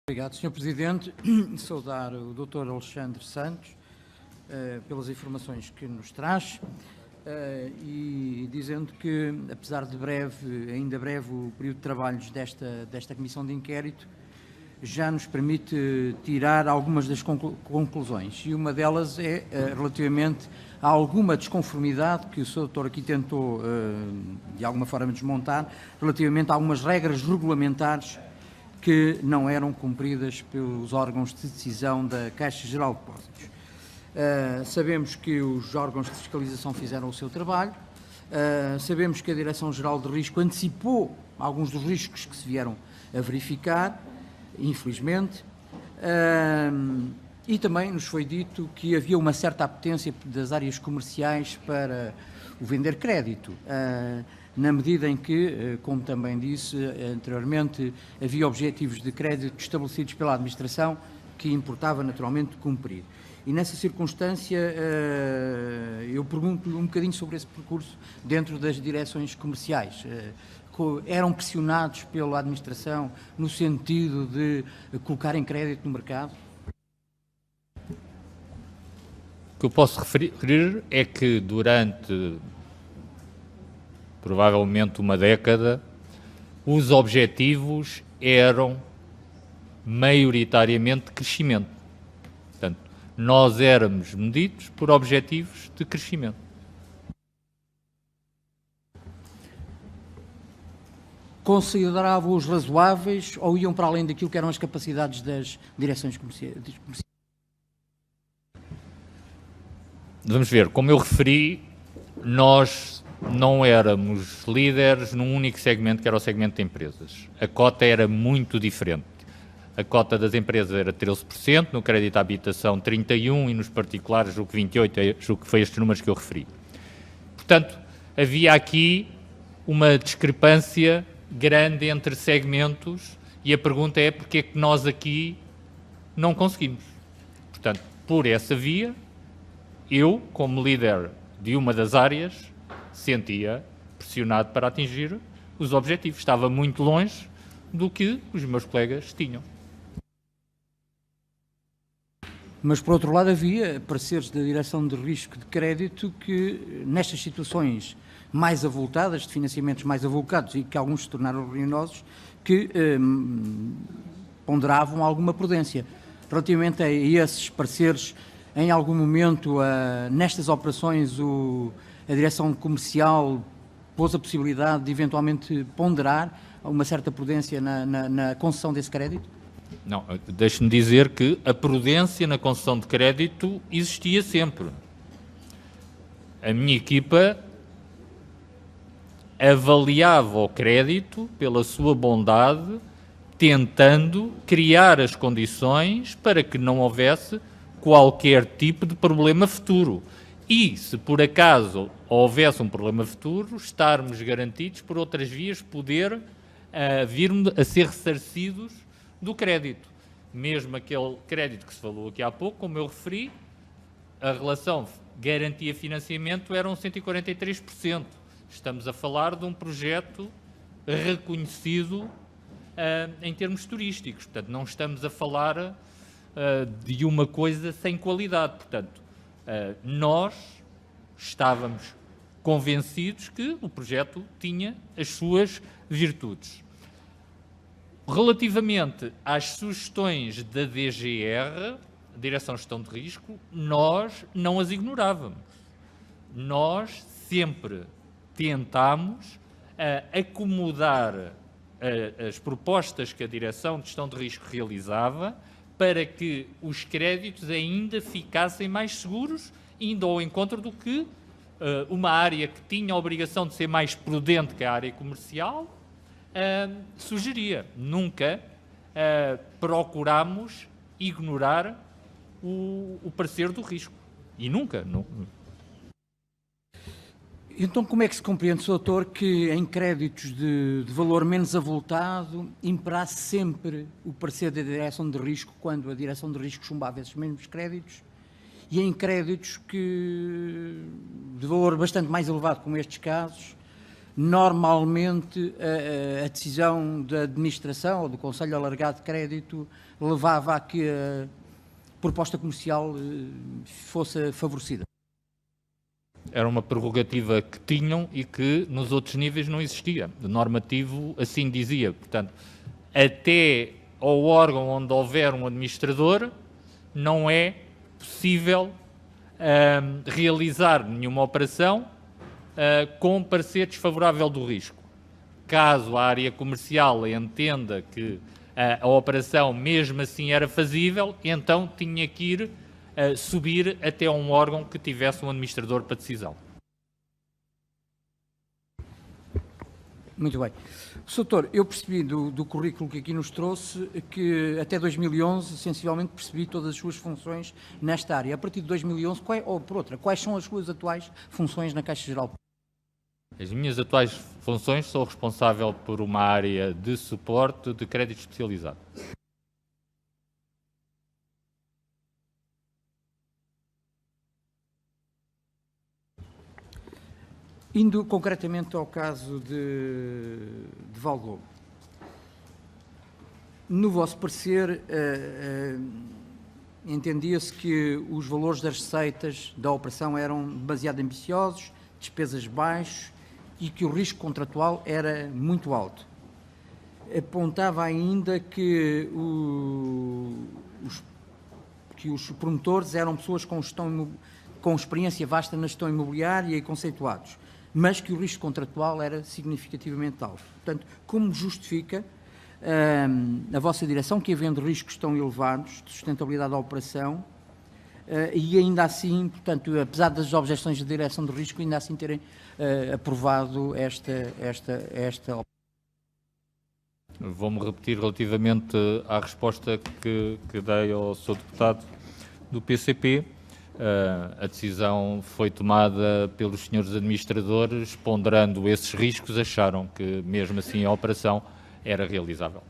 Obrigado, Sr. Presidente. Saudar o Dr. Alexandre Santos pelas informações que nos traz e dizendo que, apesar de ainda breve, o período de trabalhos desta Comissão de Inquérito já nos permite tirar algumas das conclusões, e uma delas é relativamente a alguma desconformidade que o Sr. Doutor aqui tentou de alguma forma desmontar, relativamente a algumas regras regulamentares que não eram cumpridas pelos órgãos de decisão da Caixa Geral de Depósitos. Sabemos que os órgãos de fiscalização fizeram o seu trabalho, sabemos que a Direção-Geral de Risco antecipou alguns dos riscos que se vieram a verificar, infelizmente, e também nos foi dito que havia uma certa apetência das áreas comerciais para o vender crédito, na medida em que, como também disse anteriormente, havia objetivos de crédito estabelecidos pela administração que importava naturalmente cumprir. E nessa circunstância eu pergunto-lhe um bocadinho sobre esse percurso dentro das direções comerciais. Eram pressionados pela administração no sentido de colocar em crédito no mercado? O que eu posso referir é que durante provavelmente uma década os objetivos eram maioritariamente de crescimento. Portanto, nós éramos medidos por objetivos de crescimento. Consideravam-os razoáveis ou iam para além daquilo que eram as capacidades das direções comerciais? Vamos ver, como eu referi, nós não éramos líderes num único segmento, que era o segmento de empresas. A cota era muito diferente. A cota das empresas era 13%, no crédito à habitação 31% e nos particulares julgo que 28%, julgo que foi estes números que eu referi. Portanto, havia aqui uma discrepância grande entre segmentos e a pergunta é porque é que nós aqui não conseguimos. Portanto, por essa via, eu, como líder de uma das áreas, sentia pressionado para atingir os objetivos. Estava muito longe do que os meus colegas tinham. Mas, por outro lado, havia pareceres da Direção de Risco de Crédito que, nestas situações mais avultadas, de financiamentos mais avultados e que alguns se tornaram ruinosos, que ponderavam alguma prudência. Relativamente a esses pareceres, em algum momento, nestas operações, a direção comercial pôs a possibilidade de eventualmente ponderar uma certa prudência na concessão desse crédito? Não, deixe-me dizer que a prudência na concessão de crédito existia sempre. A minha equipa avaliava o crédito pela sua bondade, tentando criar as condições para que não houvesse qualquer tipo de problema futuro. E, se por acaso houvesse um problema futuro, estarmos garantidos por outras vias poder vir a ser ressarcidos do crédito. Mesmo aquele crédito que se falou aqui há pouco, como eu referi, a relação garantia-financiamento era 143%. Estamos a falar de um projeto reconhecido em termos turísticos. Portanto, não estamos a falar de uma coisa sem qualidade. Portanto, nós estávamos convencidos que o projeto tinha as suas virtudes. Relativamente às sugestões da DGR, Direção de Gestão de Risco, nós não as ignorávamos. Nós sempre tentámos acomodar as propostas que a Direção de Gestão de Risco realizava para que os créditos ainda ficassem mais seguros, indo ao encontro do que uma área que tinha a obrigação de ser mais prudente que a área comercial sugeria. Nunca procurámos ignorar o parecer do risco. E nunca. Então, como é que se compreende, Sr. Doutor, que em créditos de valor menos avultado imperasse sempre o parecer da Direção de Risco quando a Direção de Risco chumbava esses mesmos créditos, e em créditos de valor bastante mais elevado, como estes casos, normalmente a decisão da administração ou do Conselho Alargado de Crédito levava a que a proposta comercial fosse favorecida. Era uma prerrogativa que tinham e que nos outros níveis não existia. O normativo assim dizia. Portanto, até ao órgão onde houver um administrador, não é possível realizar nenhuma operação com parecer desfavorável do risco. Caso a área comercial entenda que a operação mesmo assim era fazível, então tinha que ir subir até um órgão que tivesse um administrador para decisão. Muito bem. Sr. Doutor, eu percebi do currículo que aqui nos trouxe que até 2011, sensivelmente, percebi todas as suas funções nesta área. A partir de 2011, quais são as suas atuais funções na Caixa Geral? As minhas atuais funções sou responsável por uma área de suporte de crédito especializado. Indo concretamente ao caso de Vallobo, no vosso parecer, entendia-se que os valores das receitas da operação eram demasiado ambiciosos, despesas baixas e que o risco contratual era muito alto. Apontava ainda que os promotores eram pessoas com experiência vasta na gestão imobiliária e conceituados, mas que o risco contratual era significativamente alto. Portanto, como justifica a vossa direção que, havendo riscos tão elevados de sustentabilidade da operação, e ainda assim, portanto, apesar das objeções de direção de risco, ainda assim terem aprovado esta operação? Vou-me repetir relativamente à resposta que dei ao Sr. Deputado do PCP. A decisão foi tomada pelos senhores administradores, ponderando esses riscos, acharam que mesmo assim a operação era realizável.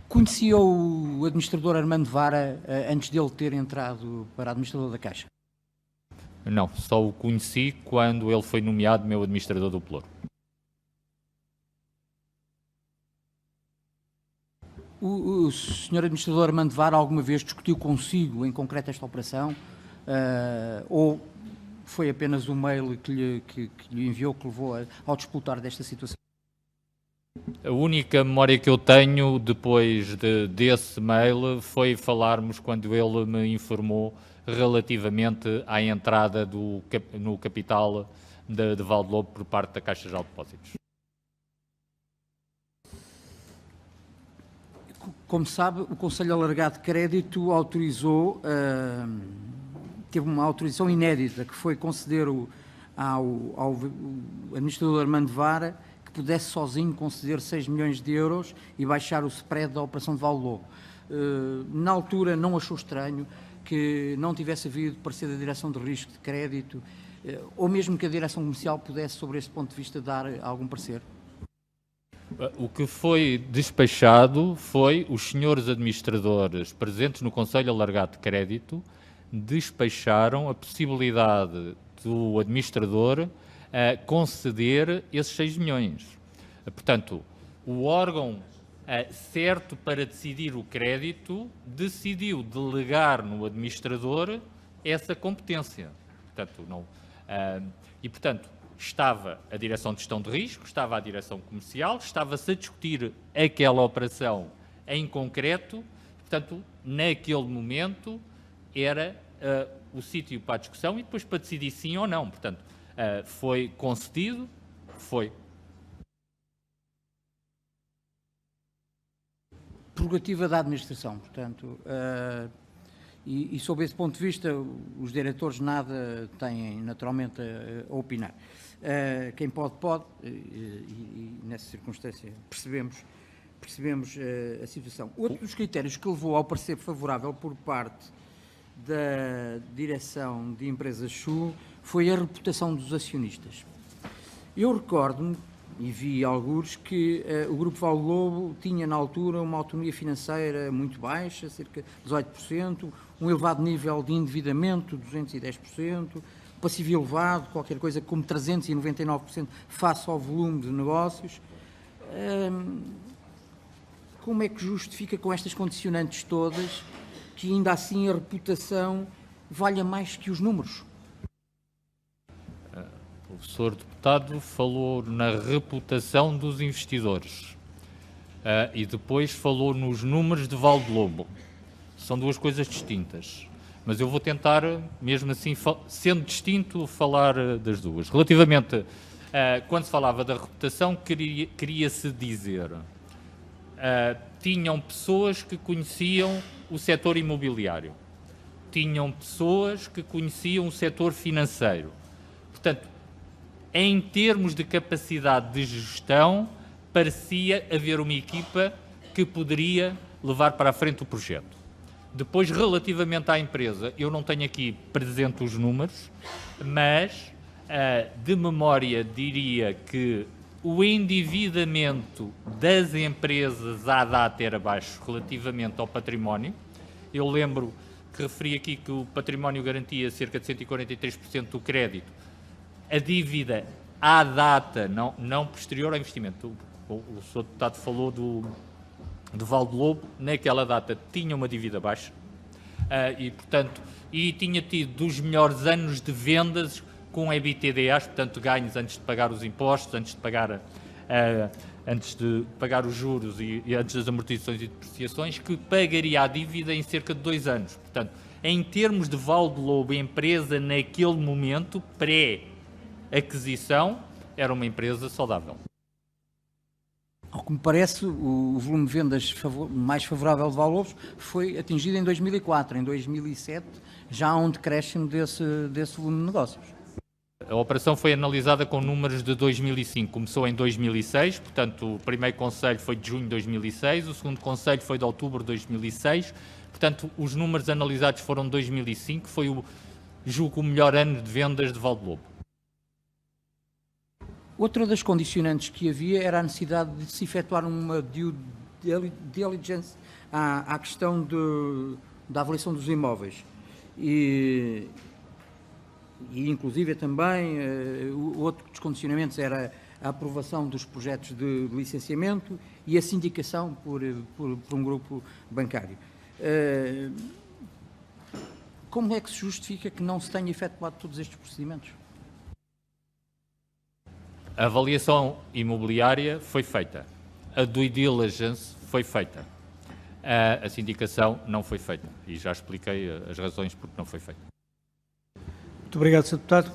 Conhecia o administrador Armando Vara antes dele ter entrado para administrador da Caixa? Não, só o conheci quando ele foi nomeado meu administrador do Pelouro. O senhor administrador Armando Vara alguma vez discutiu consigo em concreto esta operação ou foi apenas o mail que lhe enviou que levou ao disputar desta situação? A única memória que eu tenho depois desse mail foi falarmos quando ele me informou relativamente à entrada no capital de Vallobo por parte da Caixa Geral de Depósitos. Como sabe, o Conselho Alargado de Crédito autorizou, teve uma autorização inédita, que foi conceder ao administrador Armando Vara que pudesse sozinho conceder 6 milhões de euros e baixar o spread da operação de Vallobo. Na altura não achou estranho que não tivesse havido parecer da Direção de Risco de Crédito, ou mesmo que a Direção Comercial pudesse, sobre esse ponto de vista, dar algum parecer? O que foi despachado foi os senhores administradores presentes no Conselho Alargado de Crédito despacharam a possibilidade do administrador conceder esses 6 milhões. Portanto, o órgão certo para decidir o crédito decidiu delegar no administrador essa competência. Portanto, não, portanto, estava a Direção de Gestão de Risco, estava a Direção Comercial, estava-se a discutir aquela operação em concreto, portanto, naquele momento era o sítio para a discussão e depois para decidir sim ou não. Portanto, foi concedido, foi. Prerrogativa da administração, portanto, e sob esse ponto de vista, os diretores nada têm naturalmente a opinar. Quem pode, e nessa circunstância percebemos a situação. Outro dos critérios que levou ao parecer favorável por parte da direção de empresas SU foi a reputação dos acionistas. Eu recordo-me, e vi algures, que o Grupo Vallobo tinha na altura uma autonomia financeira muito baixa, cerca de 18%, um elevado nível de endividamento, 210%, passivo elevado, qualquer coisa como 399% face ao volume de negócios. Como é que justifica com estas condicionantes todas que ainda assim a reputação valha mais que os números? O professor deputado falou na reputação dos investidores e depois falou nos números de Valdelobo. São duas coisas distintas. Mas eu vou tentar, mesmo assim, sendo distinto, falar das duas. Relativamente, quando se falava da reputação, queria-se dizer, tinham pessoas que conheciam o setor imobiliário, tinham pessoas que conheciam o setor financeiro. Portanto, em termos de capacidade de gestão, parecia haver uma equipa que poderia levar para a frente o projeto. Depois, relativamente à empresa, eu não tenho aqui presente os números, mas de memória diria que o endividamento das empresas à data era baixo relativamente ao património. Eu lembro que referi aqui que o património garantia cerca de 143% do crédito. A dívida à data, não posterior ao investimento. O Sr. Deputado falou de Valdelobo, naquela data tinha uma dívida baixa e tinha tido dos melhores anos de vendas com EBITDAs, portanto ganhos antes de pagar os impostos, antes de pagar os juros e antes das amortizações e depreciações, que pagaria a dívida em cerca de 2 anos. Portanto, em termos de Valdelobo, a empresa naquele momento, pré-aquisição, era uma empresa saudável. Ao que me parece, o volume de vendas mais favorável de Valdelobo foi atingido em 2004. Em 2007 já há um decréscimo desse volume de negócios. A operação foi analisada com números de 2005. Começou em 2006, portanto, o primeiro conselho foi de junho de 2006, o segundo conselho foi de outubro de 2006. Portanto, os números analisados foram de 2005, foi, julgo, o melhor ano de vendas de Valdelobo. Outra das condicionantes que havia era a necessidade de se efetuar uma due diligence à questão da avaliação dos imóveis. E inclusive também outro dos condicionamentos era a aprovação dos projetos de licenciamento e a sindicação por um grupo bancário. Como é que se justifica que não se tenha efetuado todos estes procedimentos? A avaliação imobiliária foi feita, a due diligence foi feita, a sindicação não foi feita e já expliquei as razões porque não foi feita. Muito obrigado, Sr. Deputado.